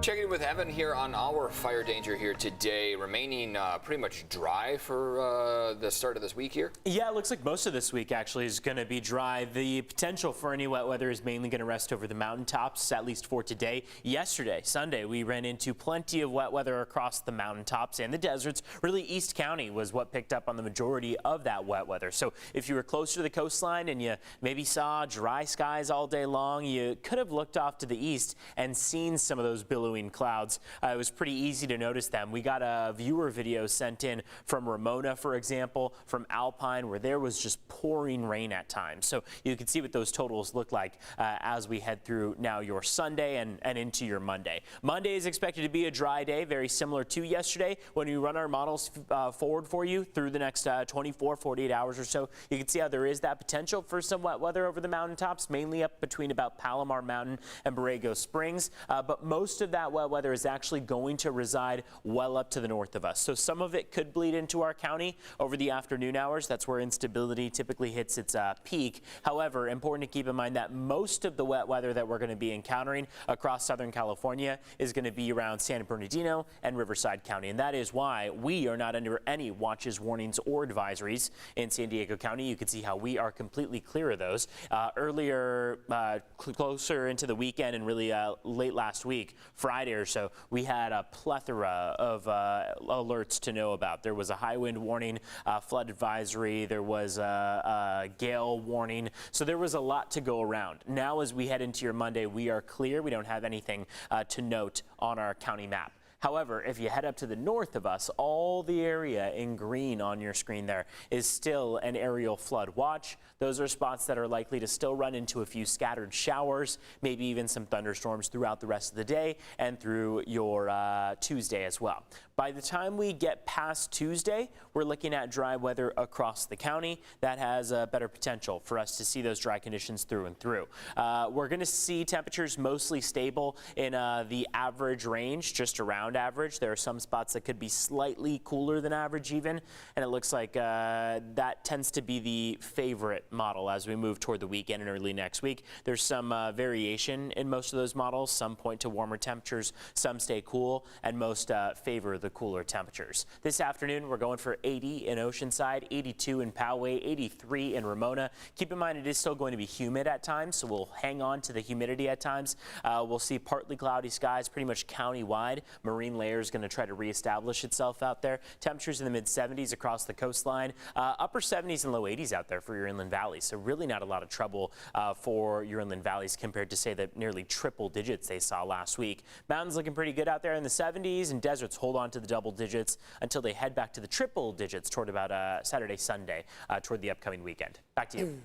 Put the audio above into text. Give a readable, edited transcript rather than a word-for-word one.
Checking in with Evan here on our fire danger here today, remaining pretty much dry for the start of this week here. Yeah, it looks like most of this week actually is going to be dry. The potential for any wet weather is mainly going to rest over the mountaintops, at least for today. Yesterday, Sunday, we ran into plenty of wet weather across the mountaintops and the deserts. Really, East County was what picked up on the majority of that wet weather. So if you were closer to the coastline and you maybe saw dry skies all day long, you could have looked off to the east and seen some of those billowing clouds. It was pretty easy to notice them. We got a viewer video sent in from Ramona, for example, from Alpine, where there was just pouring rain at times. So you can see what those totals look like as we head through now your Sunday and into your Monday. Monday is expected to be a dry day, very similar to yesterday. When we run our models forward for you through the next 24, 48 hours or so, you can see how there is that potential for some wet weather over the mountaintops, mainly up between about Palomar Mountain and Borrego Springs. But most of that wet weather is actually going to reside well up to the north of us. So some of it could bleed into our county over the afternoon hours. That's where instability typically hits its peak. However, important to keep in mind that most of the wet weather that we're going to be encountering across Southern California is going to be around San Bernardino and Riverside County. And that is why we are not under any watches, warnings, or advisories in San Diego County. You can see how we are completely clear of those. Earlier, closer into the weekend and really late last week, Friday or so, we had a plethora of alerts to know about. There was a high wind warning, flood advisory, there was a gale warning, so there was a lot to go around. Now as we head into your Monday, we are clear. We don't have anything to note on our county map. However, if you head up to the north of us, all the area in green on your screen there is still an aerial flood watch. Those are spots that are likely to still run into a few scattered showers, maybe even some thunderstorms throughout the rest of the day and through your Tuesday as well. By the time we get past Tuesday, we're looking at dry weather across the county. That has a better potential for us to see those dry conditions through and through. We're going to see temperatures mostly stable in the average range, just around average. There are some spots that could be slightly cooler than average even, and it looks like that tends to be the favorite model as we move toward the weekend and early next week. There's some variation in most of those models. Some point to warmer temperatures, some stay cool, and most favor the cooler temperatures. This afternoon, we're going for 80 in Oceanside, 82 in Poway, 83 in Ramona. Keep in mind, it is still going to be humid at times, so we'll hang on to the humidity at times. We'll see partly cloudy skies pretty much county-wide. Marine layer is going to try to reestablish itself out there. Temperatures in the mid-70s across the coastline, upper 70s and low 80s out there for your inland valleys. So really not a lot of trouble for your inland valleys compared to, say, the nearly triple digits they saw last week. Mountains looking pretty good out there in the 70s, and deserts hold on to the double digits until they head back to the triple digits toward about Saturday, Sunday, toward the upcoming weekend. Back to you.